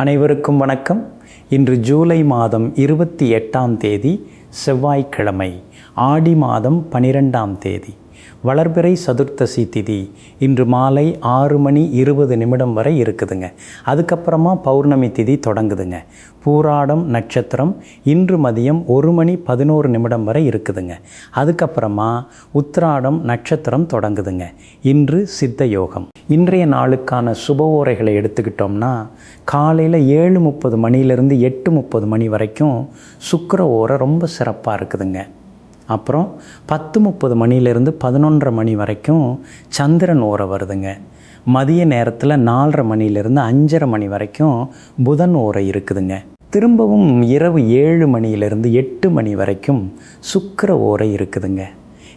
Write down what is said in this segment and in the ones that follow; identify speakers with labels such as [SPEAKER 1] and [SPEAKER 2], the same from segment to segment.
[SPEAKER 1] அனைவருக்கும் வணக்கம். இன்று ஜூலை மாதம் 28ஆம் தேதி செவ்வாய்க்கிழமை, ஆடி மாதம் 12ஆம் தேதி, வளர்பிறை சதுர்த்தசி திதி இன்று மாலை 6:20 வரை இருக்குதுங்க. அதுக்கப்புறமா பௌர்ணமி திதி தொடங்குதுங்க. பூராடம் நட்சத்திரம் இன்று மதியம் 1:11 வரை இருக்குதுங்க. அதுக்கப்புறமா உத்திராடம் நட்சத்திரம் தொடங்குதுங்க. இன்று சித்த யோகம். இன்றைய நாளுக்கான சுப ஓரைகளை எடுத்துக்கிட்டோம்னா, காலையில் 7:30 மணிலேருந்து 8:30 மணி வரைக்கும் சுக்கிர ஓரை ரொம்ப சிறப்பாக இருக்குதுங்க. அப்புறம் 10:30 மணிலேருந்து 11:30 மணி வரைக்கும் சந்திரன் ஓரை வருதுங்க. மதிய நேரத்தில் 4:30 மணிலேருந்து 5:30 மணி வரைக்கும் புதன் ஓரை இருக்குதுங்க. திரும்பவும் இரவு 7 மணிலேருந்து 8 மணி வரைக்கும் சுக்கிர ஓரை இருக்குதுங்க.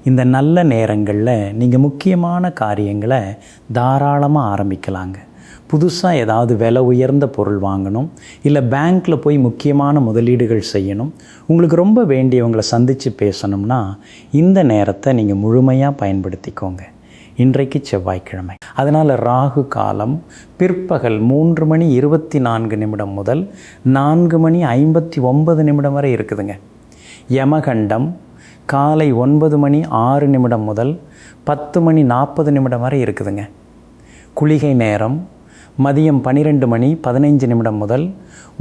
[SPEAKER 1] இந்த நல்ல நேரங்களில் நீங்கள் முக்கியமான காரியங்களை தாராளமாக ஆரம்பிக்கலாங்க. புதுசாக ஏதாவது விலை உயர்ந்த பொருள் வாங்கணும், இல்லை பேங்க்கில் போய் முக்கியமான முதலீடுகள் செய்யணும், உங்களுக்கு ரொம்ப வேண்டியவங்களை சந்தித்து பேசணும்னா இந்த நேரத்தை நீங்கள் முழுமையாக பயன்படுத்திக்கோங்க. இன்றைக்கு செவ்வாய்க்கிழமை, அதனால் ராகு காலம் பிற்பகல் 3:24 முதல் 4:59 வரை இருக்குதுங்க. யமகண்டம் காலை 9:06 முதல் 10:40 வரை இருக்குதுங்க. குளிகை நேரம் மதியம் 12:15 முதல்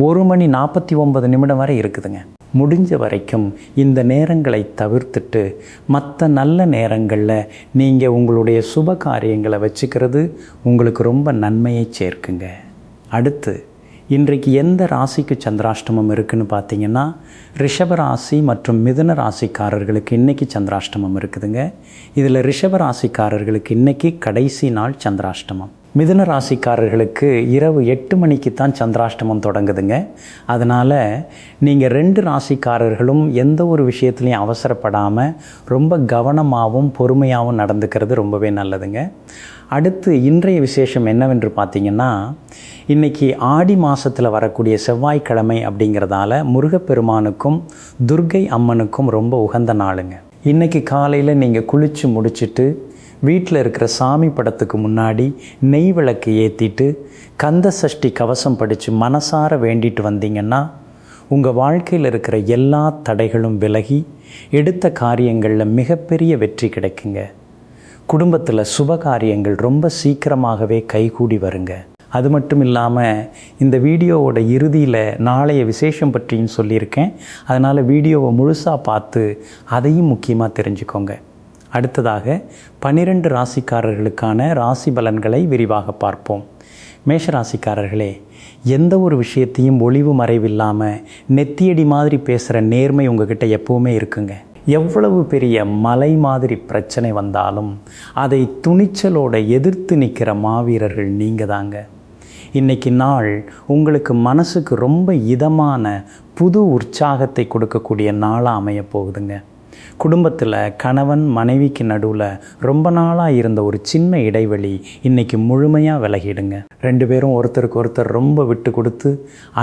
[SPEAKER 1] 1:49 வரை இருக்குதுங்க. முடிஞ்ச வரைக்கும் இந்த நேரங்களை தவிர்த்துட்டு மற்ற நல்ல நேரங்களில் நீங்கள் உங்களுடைய சுப காரியங்களை வச்சுக்கிறது உங்களுக்கு ரொம்ப நன்மையை சேர்க்குங்க. அடுத்து இன்றைக்கு எந்த ராசிக்கு சந்திராஷ்டமம் இருக்குதுன்னு பார்த்தீங்கன்னா, ரிஷப ராசி மற்றும் மிதுன ராசிக்காரர்களுக்கு இன்றைக்கி சந்திராஷ்டமம் இருக்குதுங்க. இதில் ரிஷப ராசிக்காரர்களுக்கு இன்றைக்கி கடைசி நாள் சந்திராஷ்டமம். மிதுன ராசிக்காரர்களுக்கு இரவு 8 மணிக்கு தான் சந்திராஷ்டமம் தொடங்குதுங்க. அதனால் நீங்கள் 2 ராசிக்காரர்களும் எந்த ஒரு விஷயத்துலையும் அவசரப்படாமல் ரொம்ப கவனமாகவும் பொறுமையாகவும் நடந்துக்கிறது ரொம்பவே நல்லதுங்க. அடுத்து இன்றைய விசேஷம் என்னவென்று பார்த்தீங்கன்னா, இன்றைக்கி ஆடி மாதத்தில் வரக்கூடிய செவ்வாய்க்கிழமை அப்படிங்கிறதால முருகப்பெருமானுக்கும் துர்க்கை அம்மனுக்கும் ரொம்ப உகந்த நாளுங்க. இன்றைக்கி காலையில் நீங்கள் குளித்து முடிச்சுட்டு வீட்டில் இருக்கிற சாமி படத்துக்கு முன்னாடி நெய் விளக்கு ஏற்றிட்டு கந்த சஷ்டி கவசம் படித்து மனசார வேண்டிட்டு வந்தீங்கன்னா உங்கள் வாழ்க்கையில் இருக்கிற எல்லா தடைகளும் விலகி எடுத்த காரியங்களில் மிகப்பெரிய வெற்றி கிடைக்குங்க. குடும்பத்தில் சுப காரியங்கள் ரொம்ப சீக்கிரமாகவே கைகூடி வருங்க. அது மட்டும் இல்லாமல் இந்த வீடியோவோட இறுதியில் நாளைய விசேஷம் பற்றியும் சொல்லியிருக்கேன். அதனால் வீடியோவை முழுசாக பார்த்து அதையும் முக்கியமாக தெரிஞ்சுக்கோங்க. அடுத்ததாக 12 ராசிக்காரர்களுக்கான ராசி பலன்களை விரிவாக பார்ப்போம். மேஷராசிக்காரர்களே, எந்த ஒரு விஷயத்தையும் ஒளிவு மறைவில்லாமல் நெத்தியடி மாதிரி பேசுகிற நேர்மை உங்ககிட்ட எப்போவுமே இருக்குங்க. எவ்வளவு பெரிய மலை மாதிரி பிரச்சனை வந்தாலும் அதை துணிச்சலோடு எதிர்த்து நிற்கிற மாவீரர்கள் நீங்கள் தாங்க. இன்றைக்கி நாள் உங்களுக்கு மனசுக்கு ரொம்ப இதமான புது உற்சாகத்தை கொடுக்கக்கூடிய நாளாக அமைய போகுதுங்க. குடும்பத்தில் கணவன் மனைவிக்கு நடுவில் ரொம்ப நாளாக இருந்த ஒரு சின்ன இடைவெளி இன்றைக்கி முழுமையாக விலகிடுங்க. 2 பேரும் ஒருத்தருக்கு ஒருத்தர் ரொம்ப விட்டு கொடுத்து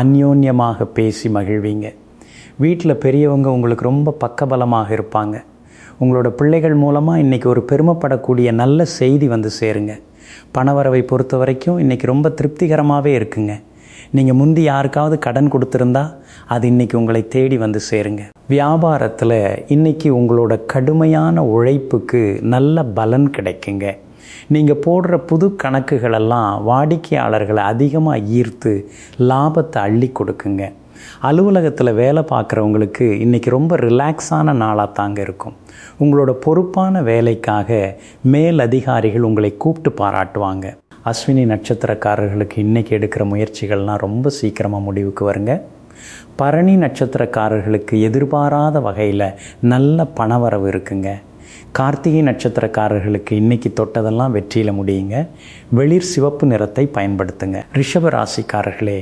[SPEAKER 1] அந்யோன்யமாக பேசி மகிழ்வீங்க. வீட்டில் பெரியவங்க உங்களுக்கு ரொம்ப பக்கபலமாக இருப்பாங்க. உங்களோட பிள்ளைகள் மூலமாக இன்றைக்கி ஒரு பெருமைப்படக்கூடிய நல்ல செய்தி வந்து சேருங்க. பணவரவை பொறுத்த வரைக்கும் இன்றைக்கி ரொம்ப திருப்திகரமாகவே இருக்குங்க. நீங்கள் முந்தி யாருக்காவது கடன் கொடுத்துருந்தா அது இன்றைக்கி உங்களை தேடி வந்து சேருங்க. வியாபாரத்தில் இன்றைக்கி உங்களோட கடுமையான உழைப்புக்கு நல்ல பலன் கிடைக்குங்க. நீங்கள் போடுற புது கணக்குகளெல்லாம் வாடிக்கையாளர்களை அதிகமாக ஈர்த்து லாபத்தை அள்ளி கொடுக்குங்க. அலுவலகத்தில் வேலை பார்க்குறவங்களுக்கு இன்றைக்கி ரொம்ப ரிலாக்ஸான நாளாக தாங்க இருக்கும். உங்களோட பொறுப்பான வேலைக்காக மேல் அதிகாரிகள் உங்களை கூப்பிட்டு பாராட்டுவாங்க. அஸ்வினி நட்சத்திரக்காரர்களுக்கு இன்றைக்கி எடுக்கிற முயற்சிகள்லாம் ரொம்ப சீக்கிரமாக முடிவுக்கு வருங்க. பரணி நட்சத்திரக்காரர்களுக்கு எதிர்பாராத வகையில் நல்ல பணவரவு இருக்குங்க. கார்த்திகை நட்சத்திரக்காரர்களுக்கு இன்றைக்கி தொட்டதெல்லாம் வெற்றியில் முடியுங்க. வெளிர் சிவப்பு நிறத்தை பயன்படுத்துங்க. ரிஷப ராசிக்காரர்களே,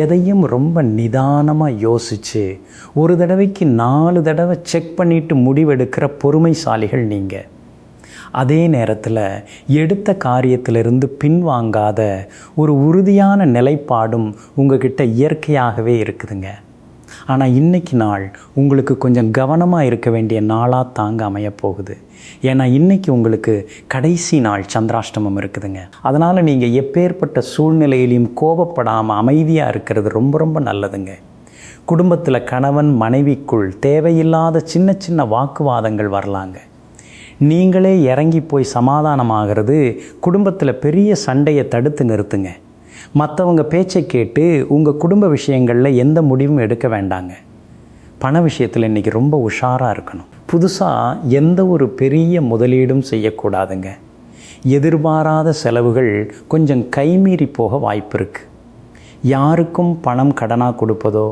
[SPEAKER 1] எதையும் ரொம்ப நிதானமாக யோசித்து ஒரு தடவைக்கு 4 தடவை செக் பண்ணிவிட்டு முடிவெடுக்கிற பொறுமைசாலிகள் நீங்கள். அதே நேரத்தில் எடுத்த காரியத்திலிருந்து பின்வாங்காத ஒரு உறுதியான நிலைப்பாடும் உங்ககிட்ட இயற்கையாகவே இருக்குதுங்க. ஆனால் இன்றைக்கி நாள் உங்களுக்கு கொஞ்சம் கவனமாக இருக்க வேண்டிய நாளாக தாங்க அமையப்போகுது. ஏன்னா இன்றைக்கி உங்களுக்கு கடைசி நாள் சந்திராஷ்டமம் இருக்குதுங்க. அதனால் நீங்கள் எப்பேற்பட்ட சூழ்நிலையிலையும் கோபப்படாமல் அமைதியாக இருக்கிறது ரொம்ப ரொம்ப நல்லதுங்க. குடும்பத்தில் கணவன் மனைவிக்குள் தேவையில்லாத சின்ன சின்ன வாக்குவாதங்கள் வரலாங்க. நீங்களே இறங்கி போய் சமாதானமாகிறது குடும்பத்தில் பெரிய சண்டையை தடுத்து நிறுத்துங்க. மற்றவங்க பேச்சை கேட்டு உங்கள் குடும்ப விஷயங்களில் எந்த முடிவும் எடுக்க வேண்டாங்க. பண விஷயத்தில் இன்றைக்கி ரொம்ப உஷாராக இருக்கணும். புதுசாக எந்த ஒரு பெரிய முதலீடும் செய்யக்கூடாதுங்க. எதிர்பாராத செலவுகள் கொஞ்சம் கைமீறி போக வாய்ப்பு இருக்குது. யாருக்கும் பணம் கடனாக கொடுப்பதோ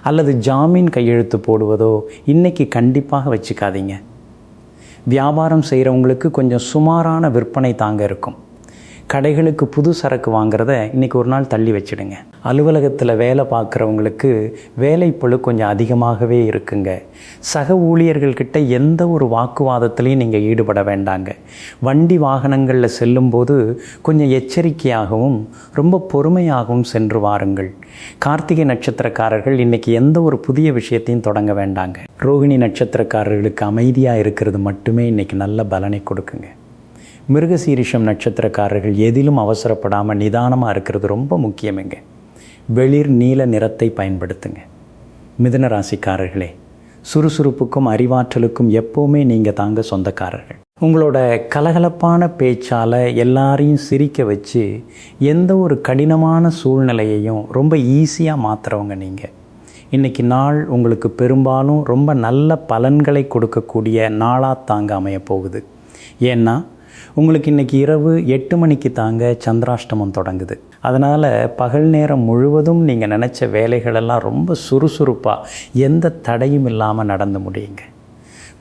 [SPEAKER 1] அல்லது ஜாமீன் கையெழுத்து போடுவதோ இன்றைக்கி கண்டிப்பாக வச்சுக்காதீங்க. வியாபாரம் செய்கிறவங்களுக்கு கொஞ்சம் சுமாரான விற்பனை தாங்க இருக்கும். கடைகளுக்கு புது சரக்கு வாங்கிறத இன்றைக்கி ஒரு நாள் தள்ளி வச்சுடுங்க. அலுவலகத்தில் வேலை பார்க்குறவங்களுக்கு வேலைப்பளு கொஞ்சம் அதிகமாகவே இருக்குங்க. சக ஊழியர்கள்கிட்ட எந்த ஒரு வாக்குவாதத்துலேயும் நீங்கள் ஈடுபட வேண்டாங்க. வண்டி வாகனங்களில் செல்லும்போது கொஞ்சம் எச்சரிக்கையாகவும் ரொம்ப பொறுமையாகவும் சென்று வாருங்கள். கார்த்திகை நட்சத்திரக்காரர்கள் இன்றைக்கி எந்த ஒரு புதிய விஷயத்தையும் தொடங்க வேண்டாங்க. ரோகிணி நட்சத்திரக்காரர்களுக்கு அமைதியாக இருக்கிறது மட்டுமே இன்றைக்கி நல்ல பலனை கொடுக்குங்க. மிருகசீரிஷம் நட்சத்திரக்காரர்கள் எதிலும் அவசரப்படாமல் நிதானமாக இருக்கிறது ரொம்ப முக்கியமுங்க. வெளிர் நீல நிறத்தை பயன்படுத்துங்க. மிதுன ராசிக்காரர்களே, சுறுசுறுப்புக்கும் அறிவாற்றலுக்கும் எப்போவுமே நீங்கள் தாங்க சொந்தக்காரர்கள். உங்களோட கலகலப்பான பேச்சால் எல்லாரையும் சிரிக்க வச்சு எந்த ஒரு கடினமான சூழ்நிலையையும் ரொம்ப ஈஸியாக மாற்றுறவங்க நீங்கள். இன்றைக்கி நாள் உங்களுக்கு பெரும்பாலும் ரொம்ப நல்ல பலன்களை கொடுக்கக்கூடிய நாளாக தாங்க அமையப்போகுது. ஏன்னா உங்களுக்கு இன்றைக்கி இரவு 8 மணிக்கு தாங்க சந்திராஷ்டமம் தொடங்குது. அதனால் பகல் நேரம் முழுவதும் நீங்கள் நினச்ச வேலைகளெல்லாம் ரொம்ப சுறுசுறுப்பாக எந்த தடையும் இல்லாமல் நடந்து முடியுங்க.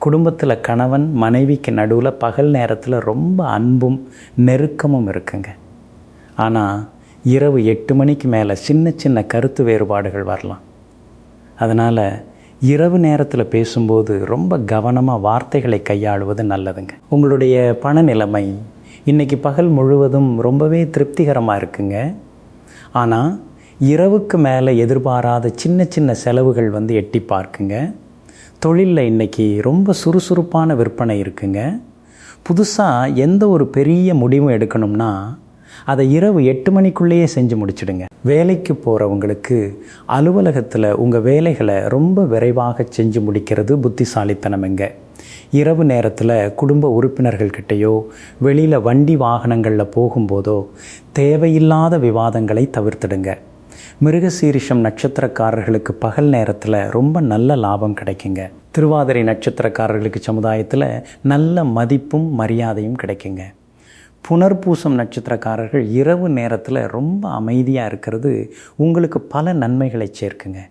[SPEAKER 1] குடும்பத்தில் கணவன் மனைவிக்கு நடுவில் பகல் நேரத்தில் ரொம்ப அன்பும் நெருக்கமும் இருக்குங்க. ஆனால் இரவு 8 மணிக்கு மேலே சின்ன சின்ன கருத்து வேறுபாடுகள் வரலாம். அதனால் இரவு நேரத்தில் பேசும்போது ரொம்ப கவனமாக வார்த்தைகளை கையாளுவது நல்லதுங்க. உங்களுடைய பண நிலைமை இன்றைக்கி பகல் முழுவதும் ரொம்பவே திருப்திகரமாக இருக்குங்க. ஆனால் இரவுக்கு மேலே எதிர்பாராத சின்ன சின்ன செலவுகள் எட்டி பார்க்குங்க. தொழிலில் இன்றைக்கி ரொம்ப சுறுசுறுப்பான விற்பனை இருக்குங்க. புதுசாக எந்த ஒரு பெரிய முடிவும் எடுக்கணும்னா அதை இரவு 8 மணிக்குள்ளேயே செஞ்சு முடிச்சிடுங்க. வேலைக்கு போகிறவங்களுக்கு அலுவலகத்தில் உங்கள் வேலைகளை ரொம்ப விரைவாக செஞ்சு முடிக்கிறது புத்திசாலித்தனமுங்க. இரவு நேரத்தில் குடும்ப உறுப்பினர்கள்கிட்டையோ வெளியில் வண்டி வாகனங்களில் போகும்போதோ தேவையில்லாத விவாதங்களை தவிர்த்துடுங்க. மிருகசீரிஷம் நட்சத்திரக்காரர்களுக்கு பகல் நேரத்தில் ரொம்ப நல்ல லாபம் கிடைக்குங்க. திருவாதிரை நட்சத்திரக்காரர்களுக்கு சமுதாயத்தில் நல்ல மதிப்பும் மரியாதையும் கிடைக்குங்க. புனர்பூசம் நட்சத்திரக்காரர்கள் இரவு நேரத்தில் ரொம்ப அமைதியாக இருக்கிறது உங்களுக்கு பல நன்மைகளை சேர்க்குங்க.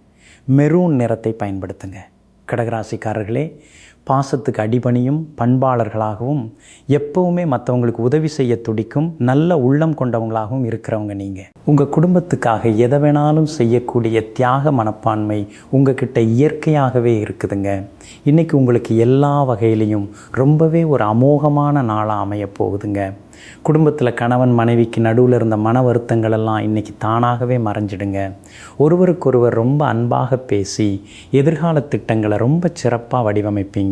[SPEAKER 1] மெரூன் நிறத்தை பயன்படுத்துங்க. கடகராசிக்காரர்களே, பாசத்துக்கு அடிபணியும் பண்பாளர்களாகவும் எப்போவுமே மற்றவங்களுக்கு உதவி செய்ய துடிக்கும் நல்ல உள்ளம் கொண்டவங்களாகவும் இருக்கிறவங்க நீங்கள். உங்கள் குடும்பத்துக்காக எதை வேணாலும் செய்யக்கூடிய தியாக மனப்பான்மை உங்ககிட்ட இயற்கையாகவே இருக்குதுங்க. இன்றைக்கி உங்களுக்கு எல்லா வகையிலையும் ரொம்பவே ஒரு அமோகமான நாளாக அமையப் போகுதுங்க. குடும்பத்தில் கணவன் மனைவிக்கு நடுவில் இருந்த மன வருத்தங்களெல்லாம் இன்றைக்கி தானாகவே மறைஞ்சிடுங்க. ஒருவருக்கொருவர் ரொம்ப அன்பாக பேசி எதிர்கால திட்டங்களை ரொம்ப சிறப்பாக வடிவமைப்பீங்க.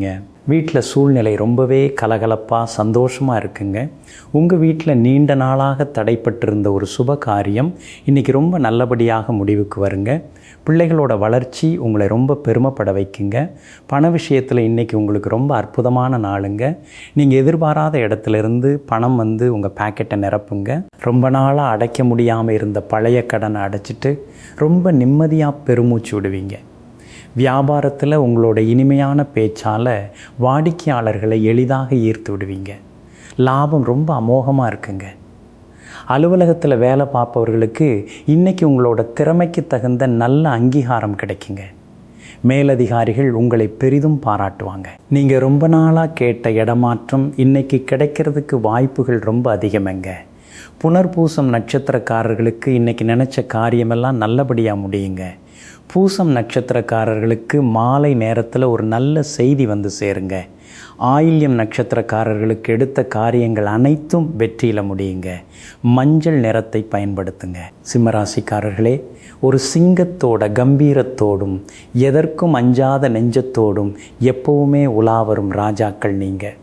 [SPEAKER 1] வீட்டில் சூழ்நிலை ரொம்பவே கலகலப்பாக சந்தோஷமாக இருக்குங்க. உங்கள் வீட்டில் நீண்ட நாளாக தடைப்பட்டிருந்த ஒரு சுப காரியம் இன்றைக்கி ரொம்ப நல்லபடியாக முடிவுக்கு வருங்க. பிள்ளைகளோட வளர்ச்சி உங்களை ரொம்ப பெருமைப்பட வைக்குங்க. பண விஷயத்தில் இன்றைக்கி உங்களுக்கு ரொம்ப அற்புதமான நாளுங்க. நீங்கள் எதிர்பாராத இடத்துலேருந்து பணம் உங்கள் பாக்கெட்டை நிரப்புங்க. ரொம்ப நாளாக அடைக்க முடியாமல் இருந்த பழைய கடனை அடைச்சிட்டு ரொம்ப நிம்மதியாக பெருமூச்சு விடுவீங்க. வியாபாரத்தில் உங்களோட இனிமையான பேச்சால் வாடிக்கையாளர்களை எளிதாக ஈர்த்து விடுவீங்க. லாபம் ரொம்ப அமோகமாக இருக்குங்க. அலுவலகத்தில் வேலை பார்ப்பவர்களுக்கு இன்றைக்கி உங்களோட திறமைக்கு தகுந்த நல்ல அங்கீகாரம் கிடைக்குங்க. மேலதிகாரிகள் உங்களை பெரிதும் பாராட்டுவாங்க. நீங்கள் ரொம்ப நாளாக கேட்ட இடமாற்றம் இன்றைக்கி கிடைக்கிறதுக்கு வாய்ப்புகள் ரொம்ப அதிகமங்க. புனர்பூசம் நட்சத்திரக்காரர்களுக்கு இன்றைக்கி நினச்ச காரியமெல்லாம் நல்லபடியாக முடியுங்க. பூசம் நட்சத்திரக்காரர்களுக்கு மாலை நேரத்தில் ஒரு நல்ல செய்தி சேருங்க. ஆயில்யம் நட்சத்திரக்காரர்களுக்கு எடுத்த காரியங்கள் அனைத்தும் வெற்றியில் முடியுங்க. மஞ்சள் நிறத்தை பயன்படுத்துங்க. சிம்மராசிக்காரர்களே, ஒரு சிங்கத்தோட கம்பீரத்தோடும் எதற்கும் அஞ்சாத நெஞ்சத்தோடும் எப்பவுமே உலா வரும் ராஜாக்கள் நீங்கள்.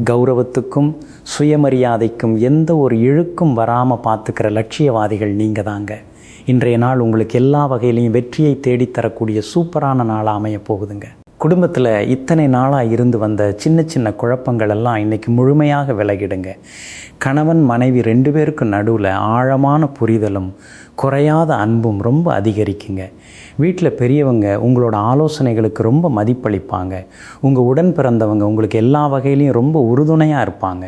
[SPEAKER 1] கௌரவத்துக்கும் சுயமரியாதைக்கும் எந்த ஒரு இழுக்கும் வராமல் பார்த்துக்கிற லட்சியவாதிகள் நீங்கள் தாங்க. இன்றைய நாள் உங்களுக்கு எல்லா வகையிலையும் வெற்றியை தேடித்தரக்கூடிய சூப்பரான நாளாக அமைய போகுதுங்க. குடும்பத்தில் இத்தனை நாளாக இருந்து வந்த சின்ன சின்ன குழப்பங்கள் எல்லாம் இன்றைக்கி முழுமையாக விலகிடுங்க. கணவன் மனைவி 2 பேருக்கு நடுவில் ஆழமான புரிதலும் குறையாத அன்பும் ரொம்ப அதிகரிக்குங்க. வீட்டில் பெரியவங்க உங்களோட ஆலோசனைகளுக்கு ரொம்ப மதிப்பளிப்பாங்க. உங்கள் உடன் பிறந்தவங்க உங்களுக்கு எல்லா வகையிலையும் ரொம்ப உறுதுணையாக இருப்பாங்க.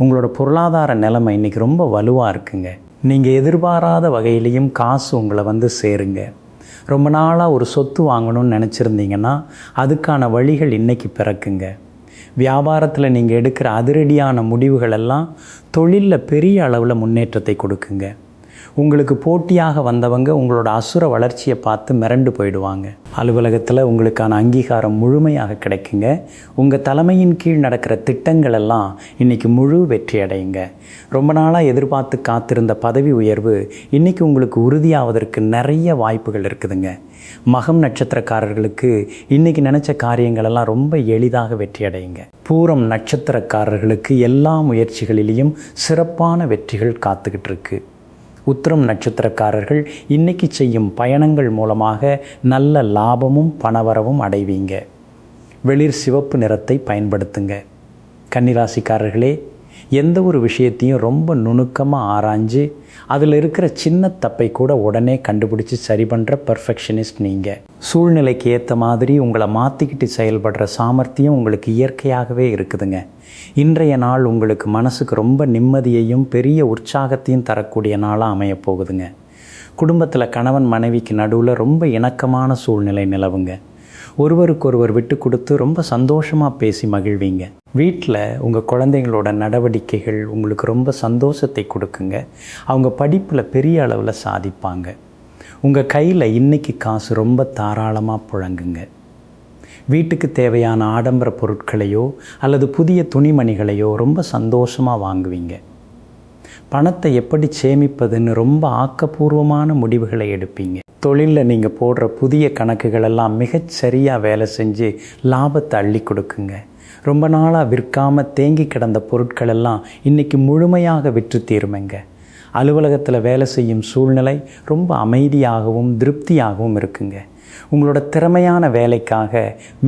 [SPEAKER 1] உங்களோட பொருளாதார நிலைமை இன்றைக்கி ரொம்ப வலுவாக இருக்குங்க. நீங்கள் எதிர்பாராத வகையிலையும் காசு உங்களை வந்து சேருங்க. ரொம்ப நாளாக ஒரு சொத்து வாங்கணும்னு நினச்சிருந்தீங்கன்னா அதுக்கான வழிகள் இன்றைக்கி பிறக்குங்க. வியாபாரத்தில் நீங்கள் எடுக்கிற அதிரடியான முடிவுகள் எல்லாம் தொழிலில் பெரிய அளவில் முன்னேற்றத்தை கொடுக்குங்க. உங்களுக்கு போட்டியாக வந்தவங்க உங்களோட அசுர வளர்ச்சியை பார்த்து மிரண்டு போயிடுவாங்க. அலுவலகத்தில் உங்களுக்கான அங்கீகாரம் முழுமையாக கிடைக்குங்க. உங்கள் தலைமையின் கீழ் நடக்கிற திட்டங்கள் எல்லாம் இன்றைக்கி முழு வெற்றி அடையுங்க. ரொம்ப நாளாக எதிர்பார்த்து காத்திருந்த பதவி உயர்வு இன்றைக்கி உங்களுக்கு உறுதியாவதற்கு நிறைய வாய்ப்புகள் இருக்குதுங்க. மகம் நட்சத்திரக்காரர்களுக்கு இன்றைக்கி நினச்ச காரியங்களெல்லாம் ரொம்ப எளிதாக வெற்றி அடையுங்க. பூரம் நட்சத்திரக்காரர்களுக்கு எல்லா முயற்சிகளிலையும் சிறப்பான வெற்றிகள் காத்துக்கிட்டு இருக்கு. உத்திரம் நட்சத்திரக்காரர்கள் இன்றைக்கி செய்யும் பயணங்கள் மூலமாக நல்ல லாபமும் பணவரவும் அடைவீங்க. வெளிர் சிவப்பு நிறத்தை பயன்படுத்துங்க. கன்னிராசிக்காரர்களே, எந்த ஒரு விஷயத்தையும் ரொம்ப நுணுக்கமாக ஆராய்ஞ்சு அதில் இருக்கிற சின்ன தப்பை கூட உடனே கண்டுபிடிச்சி சரி பண்ணுற பர்ஃபெக்ஷனிஸ்ட் நீங்கள். சூழ்நிலைக்கு ஏற்ற மாதிரி உங்களை மாற்றிக்கிட்டு செயல்படுற சாமர்த்தியம் உங்களுக்கு இயற்கையாகவே இருக்குதுங்க. இன்றைய நாள் உங்களுக்கு மனசுக்கு ரொம்ப நிம்மதியையும் பெரிய உற்சாகத்தையும் தரக்கூடிய நாளாக அமையப் போகுதுங்க. குடும்பத்தில் கணவன் மனைவிக்கு நடுவில் ரொம்ப இணக்கமான சூழ்நிலை நிலவுங்க. ஒருவருக்கொருவர் விட்டு கொடுத்து ரொம்ப சந்தோஷமாக பேசி மகிழ்வீங்க. வீட்டில் உங்கள் குழந்தைங்களோட நடவடிக்கைகள் உங்களுக்கு ரொம்ப சந்தோஷத்தை கொடுக்குங்க. அவங்க படிப்பில் பெரிய அளவில் சாதிப்பாங்க. உங்கள் கையில் இன்றைக்கி காசு ரொம்ப தாராளமாக புழங்குங்க. வீட்டுக்கு தேவையான ஆடம்பர பொருட்களையோ அல்லது புதிய துணிமணிகளையோ ரொம்ப சந்தோஷமாக வாங்குவீங்க. பணத்தை எப்படி சேமிப்பதுன்னு ரொம்ப ஆக்கப்பூர்வமான முடிவுகளை எடுப்பீங்க. தொழிலில் நீங்கள் போடுற புதிய கணக்குகளெல்லாம் மிகச்சரியாக வேலை செஞ்சு லாபத்தை அள்ளி கொடுக்குங்க. ரொம்ப நாளாக விற்காமல் தேங்கி கிடந்த பொருட்களெல்லாம் இன்றைக்கி முழுமையாக விற்று தீருமைங்க. அலுவலகத்தில் வேலை செய்யும் சூழ்நிலை ரொம்ப அமைதியாகவும் திருப்தியாகவும் இருக்குங்க. உங்களோட திறமையான வேலைக்காக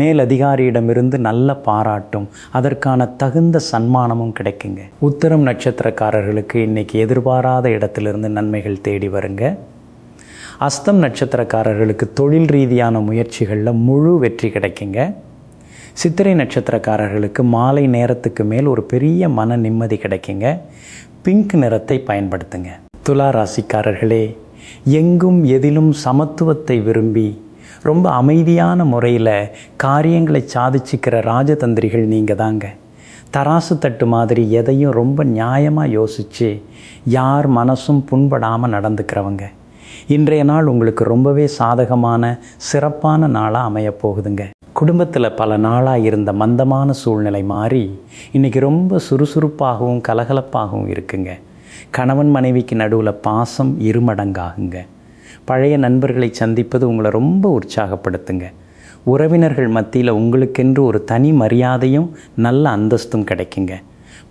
[SPEAKER 1] மேலதிகாரியிடமிருந்து நல்ல பாராட்டும் அதற்கான தகுந்த சன்மானமும் கிடைக்குங்க. உத்திரம் நட்சத்திரக்காரர்களுக்கு இன்றைக்கி எதிர்பாராத இடத்திலிருந்து நன்மைகள் தேடி வருங்க. அஸ்தம் நட்சத்திரக்காரர்களுக்கு தொழில் ரீதியான முயற்சிகளில் முழு வெற்றி கிடைக்குங்க. சித்திரை நட்சத்திரக்காரர்களுக்கு மாலை நேரத்துக்கு மேல் ஒரு பெரிய மன நிம்மதி கிடைக்குங்க. பிங்க் நிறத்தை பயன்படுத்துங்க. துலா ராசிக்காரர்களே, எங்கும் எதிலும் சமத்துவத்தை விரும்பி ரொம்ப அமைதியான முறையில் காரியங்களை சாதிச்சிக்கிற ராஜதந்திரிகள் நீங்கள் தாங்க. தராசு தட்டு மாதிரி எதையும் ரொம்ப நியாயமாக யோசித்து யார் மனசும் புண்படாமல் நடந்துக்கிறவங்க. இன்றைய நாள் உங்களுக்கு ரொம்பவே சாதகமான சிறப்பான நாளாக அமையப் போகுதுங்க. குடும்பத்தில் பல நாளாக இருந்த மந்தமான சூழ்நிலை மாறி இன்றைக்கி ரொம்ப சுறுசுறுப்பாகவும் கலகலப்பாகவும் இருக்குங்க. கணவன் மனைவிக்கு நடுவில் பாசம் இருமடங்காகுங்க. பழைய நண்பர்களை சந்திப்பது உங்களை ரொம்ப உற்சாகப்படுத்துங்க. உறவினர்கள் மத்தியில் உங்களுக்கென்று ஒரு தனி மரியாதையும் நல்ல அந்தஸ்தும் கிடைக்குங்க.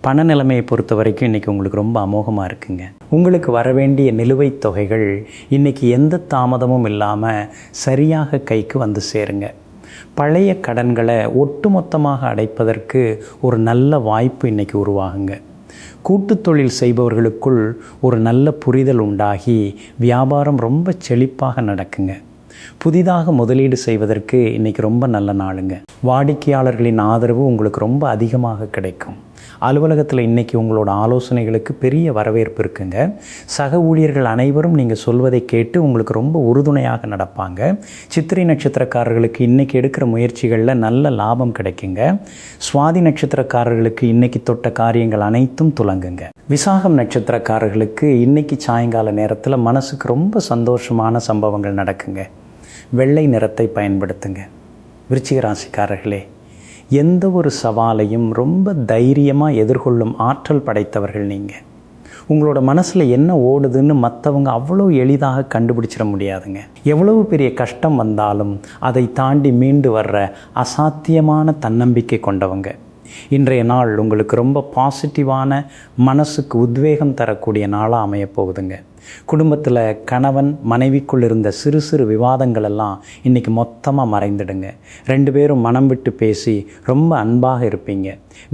[SPEAKER 1] பண நிலைமையை பொறுத்த வரைக்கும் இன்றைக்கி உங்களுக்கு ரொம்ப அமோகமாக இருக்குங்க. உங்களுக்கு வர வேண்டிய நிலுவைத் தொகைகள் இன்றைக்கி எந்த தாமதமும் இல்லாமல் சரியாக கைக்கு வந்து சேருங்க. பழைய கடன்களை ஒட்டுமொத்தமாக அடைப்பதற்கு ஒரு நல்ல வாய்ப்பு இன்றைக்கி உருவாகுங்க. கூட்டு தொழில் செய்பவர்களுக்குள் ஒரு நல்ல புரிதல் உண்டாகி வியாபாரம் ரொம்ப செழிப்பாக நடக்குங்க. புதிதாக முதலீடு செய்வதற்கு இன்றைக்கி ரொம்ப நல்ல நாளுங்க. வாடிக்கையாளர்களின் ஆதரவு உங்களுக்கு ரொம்ப அதிகமாக கிடைக்கும். அலுவலகத்தில் இன்றைக்கி உங்களோட ஆலோசனைகளுக்கு பெரிய வரவேற்பு இருக்குங்க. சக ஊழியர்கள் அனைவரும் நீங்கள் சொல்வதை கேட்டு உங்களுக்கு ரொம்ப உறுதுணையாக நடப்பாங்க. சித்திரை நட்சத்திரக்காரர்களுக்கு இன்றைக்கி எடுக்கிற முயற்சிகளில் நல்ல லாபம் கிடைக்குங்க. சுவாதி நட்சத்திரக்காரர்களுக்கு இன்றைக்கி தொட்ட காரியங்கள் அனைத்தும் துலங்குங்க. விசாகம் நட்சத்திரக்காரர்களுக்கு இன்றைக்கி சாயங்கால நேரத்தில் மனசுக்கு ரொம்ப சந்தோஷமான சம்பவங்கள் நடக்குங்க. வெள்ளை நிறத்தை பயன்படுத்துங்க. விருச்சிக ராசிக்காரர்களே, எந்த ஒரு சவாலையும் ரொம்ப தைரியமாக எதிர்கொள்ளும் ஆற்றல் படைத்தவர்கள் நீங்கள். உங்களோட மனசில் என்ன ஓடுதுன்னு மற்றவங்க அவ்வளோ எளிதாக கண்டுபிடிச்சிட முடியாதுங்க. எவ்வளவு பெரிய கஷ்டம் வந்தாலும் அதை தாண்டி மீண்டு வர்ற அசாத்தியமான தன்னம்பிக்கை கொண்டவங்க. இன்றைய நாள் உங்களுக்கு ரொம்ப பாசிட்டிவான, மனசுக்கு உத்வேகம் தரக்கூடிய நாளாக அமையப்போகுதுங்க. குடும்பத்தில் கணவன் மனைவிக்குள் இருந்த சிறு சிறு விவாதங்கள் எல்லாம் இன்றைக்கி மொத்தமாக மறைந்துடுங்க. 2 பேரும் மனம் விட்டு பேசி ரொம்ப அன்பாக இருப்பீங்க.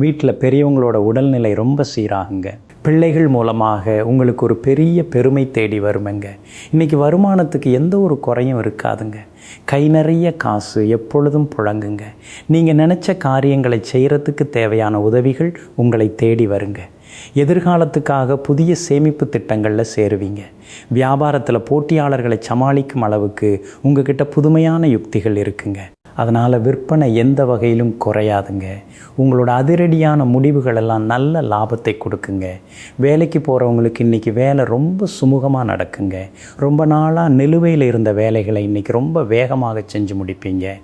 [SPEAKER 1] வீட்டில் பெரியவங்களோட உடல்நிலை ரொம்ப சீராகுங்க. பிள்ளைகள் மூலமாக உங்களுக்கு ஒரு பெரிய பெருமை தேடி வருமெங்க. இன்றைக்கி வருமானத்துக்கு எந்த ஒரு குறையும் இருக்காதுங்க. கை நிறைய காசு எப்பொழுதும் புழங்குங்க. நீங்கள் நினச்ச காரியங்களை செய்கிறதுக்கு தேவையான உதவிகள் உங்களை தேடி வருங்க. எதிர்காலத்துக்காக புதிய சேமிப்பு திட்டங்களில் சேருவீங்க. வியாபாரத்தில் போட்டியாளர்களை சமாளிக்கும் அளவுக்கு உங்ககிட்ட புதுமையான யுக்திகள் இருக்குங்க. அதனால் விற்பனை எந்த வகையிலும் குறையாதுங்க. உங்களோட அதிரடியான முடிவுகளெல்லாம் நல்ல லாபத்தை கொடுக்குங்க. வேலைக்கு போகிறவங்களுக்கு இன்றைக்கி வேலை ரொம்ப சுமூகமாக நடக்குங்க. ரொம்ப நாளாக நிலுவையில் இருந்த வேலைகளை இன்றைக்கி ரொம்ப வேகமாக செஞ்சு முடிப்பீங்க.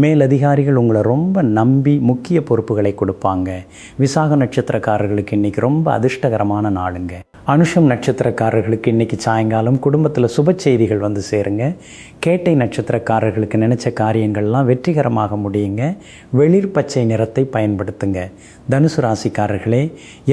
[SPEAKER 1] மேலதிகாரிகள் உங்களை ரொம்ப நம்பி முக்கிய பொறுப்புகளை கொடுப்பாங்க. விசாக நட்சத்திரக்காரர்களுக்கு இன்றைக்கி ரொம்ப அதிர்ஷ்டகரமான நாளுங்க. அனுஷம் நட்சத்திரக்காரர்களுக்கு இன்றைக்கி சாயங்காலம் குடும்பத்தில் சுப செய்திகள் வந்து சேருங்க. கேட்டை நட்சத்திரக்காரர்களுக்கு நினச்ச காரியங்கள்லாம் வெற்றிகரமாக முடியுங்க. வெளிர் பச்சை நிறத்தை பயன்படுத்துங்க. தனுசு ராசிக்காரர்களே,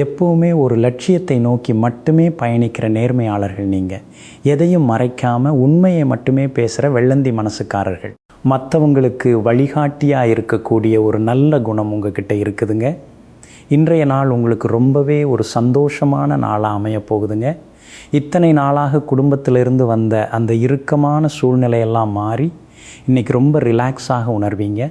[SPEAKER 1] எப்போவுமே ஒரு லட்சியத்தை நோக்கி மட்டுமே பயணிக்கிற நேர்மையாளர்கள் நீங்கள். எதையும் மறைக்காமல் உண்மையை மட்டுமே பேசுகிற வெள்ளந்தி மனசுக்காரர்கள். மற்றவங்களுக்கு வழிகாட்டியாக இருக்கக்கூடிய ஒரு நல்ல குணம் உங்ககிட்ட இருக்குதுங்க. இன்றைய நாள் உங்களுக்கு ரொம்பவே ஒரு சந்தோஷமான நாளாக அமையப்போகுதுங்க. இத்தனை நாளாக குடும்பத்திலிருந்து வந்த அந்த இறுக்கமான சூழ்நிலையெல்லாம் மாறி இன்றைக்கி ரொம்ப ரிலாக்ஸாக உணர்வீங்க.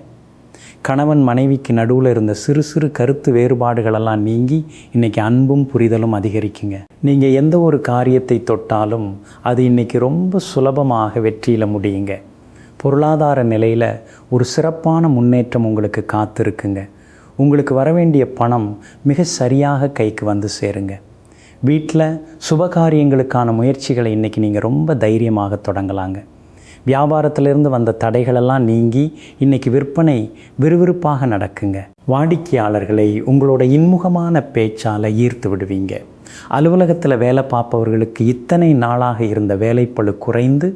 [SPEAKER 1] கணவன் மனைவிக்கு நடுவில் இருந்த சிறு சிறு கருத்து வேறுபாடுகளெல்லாம் நீங்கி இன்றைக்கி அன்பும் புரிதலும் அதிகரிக்குங்க. நீங்கள் எந்த ஒரு காரியத்தை தொட்டாலும் அது இன்றைக்கி ரொம்ப சுலபமாக வெற்றியில் முடியுங்க. பொருளாதார நிலையில் ஒரு சிறப்பான முன்னேற்றம் உங்களுக்கு காத்திருக்குங்க. உங்களுக்கு வரவேண்டிய பணம் மிக சரியாக கைக்கு வந்து சேருங்க. வீட்டில் சுபகாரியங்களுக்கான முயற்சிகளை இன்றைக்கி நீங்கள் ரொம்ப தைரியமாக தொடங்கலாங்க. வியாபாரத்திலிருந்து வந்த தடைகளெல்லாம் நீங்கி இன்றைக்கி விற்பனை விறுவிறுப்பாக நடக்குங்க. வாடிக்கையாளர்களை உங்களோட இன்முகமான பேச்சால் ஈர்த்து விடுவீங்க. அலுவலகத்தில் வேலை பார்ப்பவர்களுக்கு இத்தனை நாளாக இருந்த வேலைப்பளு குறைந்து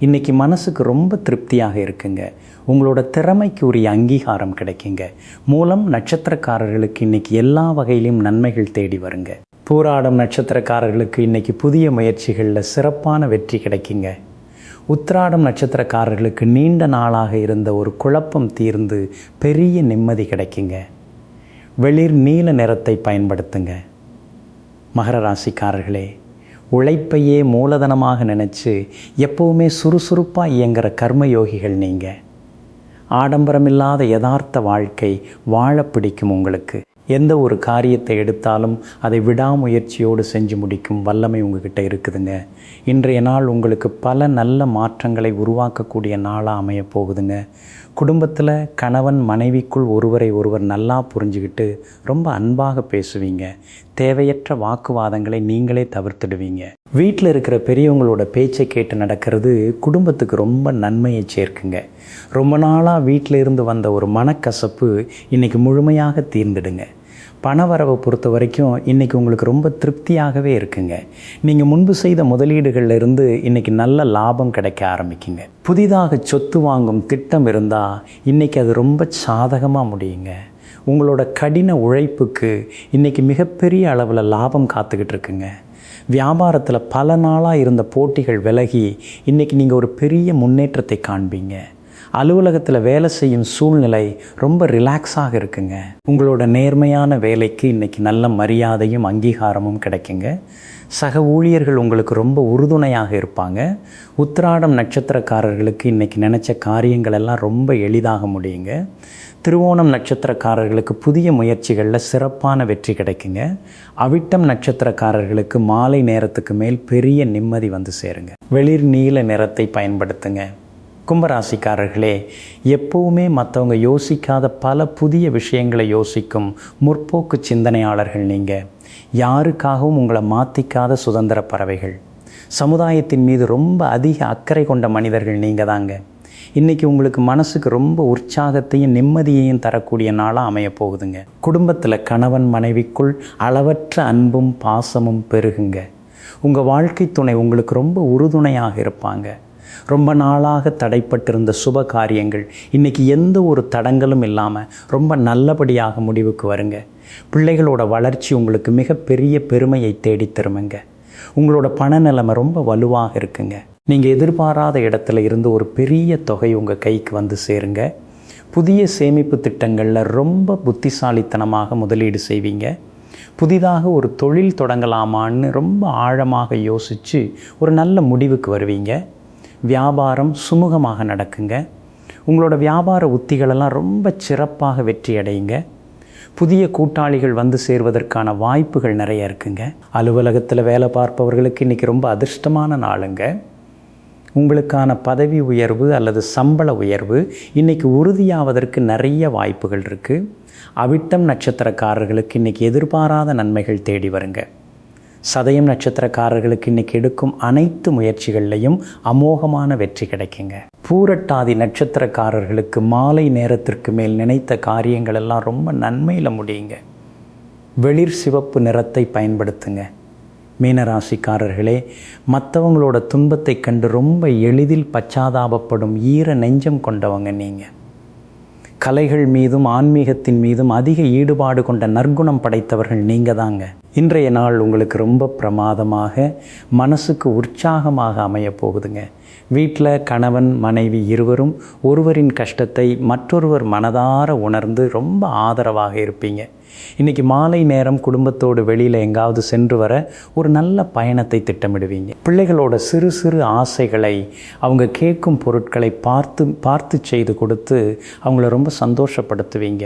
[SPEAKER 1] இன்றைக்கி மனசுக்கு ரொம்ப திருப்தியாக இருக்குங்க. உங்களோட திறமைக்கு உரிய அங்கீகாரம் கிடைக்குங்க. மூலம் நட்சத்திரக்காரர்களுக்கு இன்றைக்கி எல்லா வகையிலும் நன்மைகள் தேடி வருங்க. பூராடம் நட்சத்திரக்காரர்களுக்கு இன்றைக்கி புதிய முயற்சிகளில் சிறப்பான வெற்றி கிடைக்குங்க. உத்திராடம் நட்சத்திரக்காரர்களுக்கு நீண்ட நாளாக இருந்த ஒரு குழப்பம் தீர்ந்து பெரிய நிம்மதி கிடைக்குங்க. வெளிர் நீல நிறத்தை பயன்படுத்துங்க. மகர ராசிக்காரர்களே, உழைப்பையே மூலதனமாக நினச்சி எப்போவுமே சுறுசுறுப்பாக இயங்குகிற கர்மயோகிகள் நீங்கள். ஆடம்பரமில்லாத யதார்த்த வாழ்க்கை வாழ பிடிக்கும் உங்களுக்கு. எந்த ஒரு காரியத்தை எடுத்தாலும் அதை விடாமுயற்சியோடு செஞ்சு முடிக்கும் வல்லமை உங்ககிட்ட இருக்குதுங்க. இன்றைய நாள் உங்களுக்கு பல நல்ல மாற்றங்களை உருவாக்கக்கூடிய நாளாக அமைய போகுதுங்க. குடும்பத்தில் கணவன் மனைவிக்குள் ஒருவரை ஒருவர் நல்லா புரிஞ்சுக்கிட்டு ரொம்ப அன்பாக பேசுவீங்க. தேவையற்ற வாக்குவாதங்களை நீங்களே தவிர்த்துடுவீங்க. வீட்டில் இருக்கிற பெரியவங்களோட பேச்சை கேட்டு நடக்கிறது குடும்பத்துக்கு ரொம்ப நன்மையை சேர்க்குங்க. ரொம்ப நாளாக வீட்டில் இருந்து வந்த ஒரு மனக்கசப்பு இன்றைக்கி முழுமையாக தீர்ந்துடுங்க. பணவரவை பொறுத்த வரைக்கும் இன்றைக்கி உங்களுக்கு ரொம்ப திருப்தியாகவே இருக்குங்க. நீங்கள் முன்பு செய்த முதலீடுகளிலிருந்து இன்றைக்கி நல்ல லாபம் கிடைக்க ஆரம்பிக்குங்க. புதிதாக சொத்து வாங்கும் திட்டம் இருந்தால் இன்றைக்கி அது ரொம்ப சாதகமாக முடியுங்க. உங்களோட கடின உழைப்புக்கு இன்றைக்கி மிகப்பெரிய அளவில் லாபம் காத்துக்கிட்டு இருக்குங்க. வியாபாரத்தில் பல நாளாக இருந்த போட்டிகள் விலகி இன்றைக்கி நீங்கள் ஒரு பெரிய முன்னேற்றத்தை காண்பீங்க. அலுவலகத்தில் வேலை செய்யும் சூழ்நிலை ரொம்ப ரிலாக்ஸாக இருக்குங்க. உங்களோட நேர்மையான வேலைக்கு இன்றைக்கி நல்ல மரியாதையும் அங்கீகாரமும் கிடைக்குங்க. சக ஊழியர்கள் உங்களுக்கு ரொம்ப உறுதுணையாக இருப்பாங்க. உத்திராடம் நட்சத்திரக்காரர்களுக்கு இன்றைக்கி நினச்ச காரியங்கள் எல்லாம் ரொம்ப எளிதாக முடியுங்க. திருவோணம் நட்சத்திரக்காரர்களுக்கு புதிய முயற்சிகளில் சிறப்பான வெற்றி கிடைக்குங்க. அவிட்டம் நட்சத்திரக்காரர்களுக்கு மாலை நேரத்துக்கு மேல் பெரிய நிம்மதி வந்து சேருங்க. வெளிர் நீல நிறத்தை பயன்படுத்துங்க. கும்பராசிக்காரர்களே, எப்போவுமே மற்றவங்க யோசிக்காத பல புதிய விஷயங்களை யோசிக்கும் முற்போக்கு சிந்தனையாளர்கள் நீங்கள். யாருக்காகவும் உங்களை மாற்றிக்காத சுதந்திர பறவைகள். சமுதாயத்தின் மீது ரொம்ப அதிக அக்கறை கொண்ட மனிதர்கள் நீங்கள் தாங்க. இன்றைக்கி உங்களுக்கு மனசுக்கு ரொம்ப உற்சாகத்தையும் நிம்மதியையும் தரக்கூடிய நாளாக அமையப்போகுதுங்க. குடும்பத்தில் கணவன் மனைவிக்குள் அளவற்ற அன்பும் பாசமும் பெருகுங்க. உங்கள் வாழ்க்கை துணை உங்களுக்கு ரொம்ப உறுதுணையாக இருப்பாங்க. ரொம்ப நாளாக தடைப்பட்டிருந்த சுப காரியங்கள் இன்றைக்கி எந்த ஒரு தடங்களும் இல்லாமல் ரொம்ப நல்லபடியாக முடிவுக்கு வருங்க. பிள்ளைகளோட வளர்ச்சி உங்களுக்கு மிகப்பெரிய பெருமையை தேடித்தருமுங்க. உங்களோட பண நிலைமை ரொம்ப வலுவாக இருக்குங்க. நீங்கள் எதிர்பாராத இடத்துல இருந்து ஒரு பெரிய தொகை உங்கள் கைக்கு வந்து சேருங்க. புதிய சேமிப்பு திட்டங்களில் ரொம்ப புத்திசாலித்தனமாக முதலீடு செய்வீங்க. புதிதாக ஒரு தொழில் தொடங்கலாமான்னு ரொம்ப ஆழமாக யோசித்து ஒரு நல்ல முடிவுக்கு வருவீங்க. வியாபாரம் சுமூகமாக நடக்குங்க. உங்களோட வியாபார உத்திகளெல்லாம் ரொம்ப சிறப்பாக வெற்றி அடையுங்க. புதிய கூட்டாளிகள் வந்து சேர்வதற்கான வாய்ப்புகள் நிறைய இருக்குங்க. அலுவலகத்தில் வேலை பார்ப்பவர்களுக்கு இன்றைக்கி ரொம்ப அதிர்ஷ்டமான நாளுங்க. உங்களுக்கான பதவி உயர்வு அல்லது சம்பள உயர்வு இன்றைக்கி உறுதியாவதற்கு நிறைய வாய்ப்புகள் இருக்குது. அவிட்டம் நட்சத்திரக்காரர்களுக்கு இன்றைக்கி எதிர்பாராத நன்மைகள் தேடி வருங்க. சதயம் நட்சத்திரக்காரர்களுக்கு இன்றைக்கி எடுக்கும் அனைத்து முயற்சிகள்லையும் அமோகமான வெற்றி கிடைக்குங்க. பூரட்டாதி நட்சத்திரக்காரர்களுக்கு மாலை நேரத்திற்கு மேல் நினைத்த காரியங்கள் எல்லாம் ரொம்ப நன்மையில் முடியுங்க. வெளிர் சிவப்பு நிறத்தை பயன்படுத்துங்க. மீனராசிக்காரர்களே, மற்றவங்களோட துன்பத்தை கண்டு ரொம்ப எளிதில் பச்சாதாபப்படும் ஈர நெஞ்சம் கொண்டவங்க நீங்கள். கலைகள் மீதும் ஆன்மீகத்தின் மீதும் அதிக ஈடுபாடு கொண்ட நற்குணம் படைத்தவர்கள் நீங்கள் தாங்க. இன்றைய நாள் உங்களுக்கு ரொம்ப பிரமாதமாக, மனசுக்கு உற்சாகமாக அமைய போகுதுங்க. வீட்டில் கணவன் மனைவி இருவரும் ஒருவரின் கஷ்டத்தை மற்றொருவர் மனதார உணர்ந்து ரொம்ப ஆதரவாக இருப்பீங்க. இன்றைக்கி மாலை நேரம் குடும்பத்தோடு வெளியில் எங்காவது சென்று வர ஒரு நல்ல பயணத்தை திட்டமிடுவீங்க. பிள்ளைகளோட சிறு சிறு ஆசைகளை, அவங்க கேட்கும் பொருட்களை பார்த்து செய்து கொடுத்து அவங்கள ரொம்ப சந்தோஷப்படுத்துவீங்க.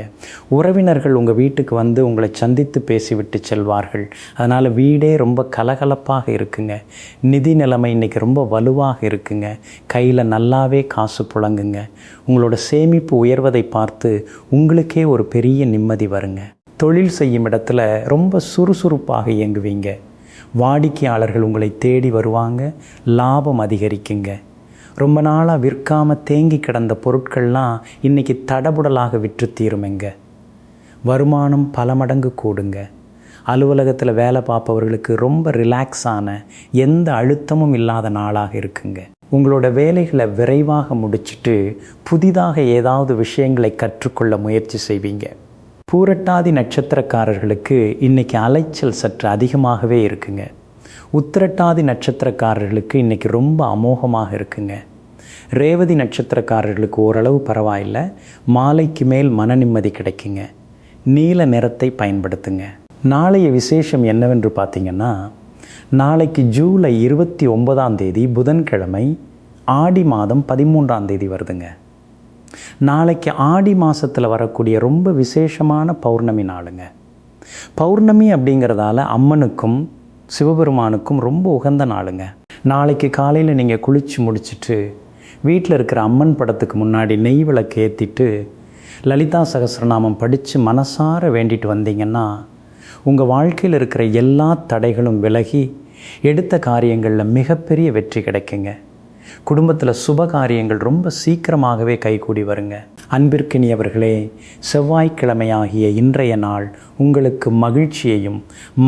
[SPEAKER 1] உறவினர்கள் உங்கள் வீட்டுக்கு வந்து உங்களை சந்தித்து பேசிவிட்டு செல்வார்கள். அதனால் வீடே ரொம்ப கலகலப்பாக இருக்குங்க. நிதி நிலைமை இன்றைக்கி ரொம்ப வலுவாக இருக்குங்க. கையில் நல்லாவே காசு புழங்குங்க. உங்களோட சேமிப்பு உயர்வதை பார்த்து உங்களுக்கே ஒரு பெரிய நிம்மதி வருங்க. தொழில் செய்யும் இடத்துல ரொம்ப சுறுசுறுப்பாக இயங்குவீங்க. வாடிக்கையாளர்கள் உங்களை தேடி வருவாங்க. லாபம் அதிகரிக்குங்க. ரொம்ப நாளாக விற்காமல் தேங்கி கிடந்த பொருட்கள்லாம் இன்றைக்கி தடபுடலாக விற்று தீருமெங்க. வருமானம் பல மடங்கு கூடுங்க. அலுவலகத்தில் வேலை பார்ப்பவர்களுக்கு ரொம்ப ரிலாக்ஸான, எந்த அழுத்தமும் இல்லாத நாளாக இருக்குங்க. உங்களோட வேலைகளை விரைவாக முடிச்சுட்டு புதிதாக ஏதாவது விஷயங்களை கற்றுக்கொள்ள முயற்சி செய்வீங்க. பூரட்டாதி நட்சத்திரக்காரர்களுக்கு இன்றைக்கி அலைச்சல் சற்று அதிகமாகவே இருக்குங்க. உத்திரட்டாதி நட்சத்திரக்காரர்களுக்கு இன்றைக்கி ரொம்ப அமோகமாக இருக்குங்க. ரேவதி நட்சத்திரக்காரர்களுக்கு ஓரளவு பரவாயில்லை. மாலைக்கு மேல் மன நிம்மதி கிடைக்குங்க. நீல நிறத்தை பயன்படுத்துங்க. நாளைய விசேஷம் என்னவென்று பார்த்திங்கன்னா, நாளைக்கு ஜூலை 29 புதன்கிழமை, ஆடி மாதம் 13 வருதுங்க. நாளைக்கு ஆடி மாதத்தில் வரக்கூடிய ரொம்ப விசேஷமான பௌர்ணமி நாளுங்க. பௌர்ணமி அப்படிங்கிறதால அம்மனுக்கும் சிவபெருமானுக்கும் ரொம்ப உகந்த நாளுங்க. நாளைக்கு காலையில் நீங்கள் குளித்து முடிச்சுட்டு வீட்டில் இருக்கிற அம்மன் படத்துக்கு முன்னாடி நெய் விளக்கு ஏற்றிட்டு லலிதா சகஸ்ரநாமம் படித்து மனசார வேண்டிட்டு வந்தீங்கன்னா உங்கள் வாழ்க்கையில் இருக்கிற எல்லா தடைகளும் விலகி எடுத்த காரியங்களில் மிகப்பெரிய வெற்றி கிடைக்குங்க. குடும்பத்தில் சுப காரியங்கள் ரொம்ப சீக்கிரமாகவே கைகூடி வருங்க. அன்பிற்கினியவர்களே, செவ்வாய்க்கிழமையாகிய இன்றைய நாள் உங்களுக்கு மகிழ்ச்சியையும்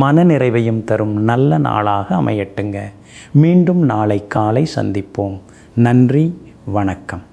[SPEAKER 1] மனநிறைவையும் தரும் நல்ல நாளாக அமையட்டுங்க. மீண்டும் நாளை காலை சந்திப்போம். நன்றி, வணக்கம்.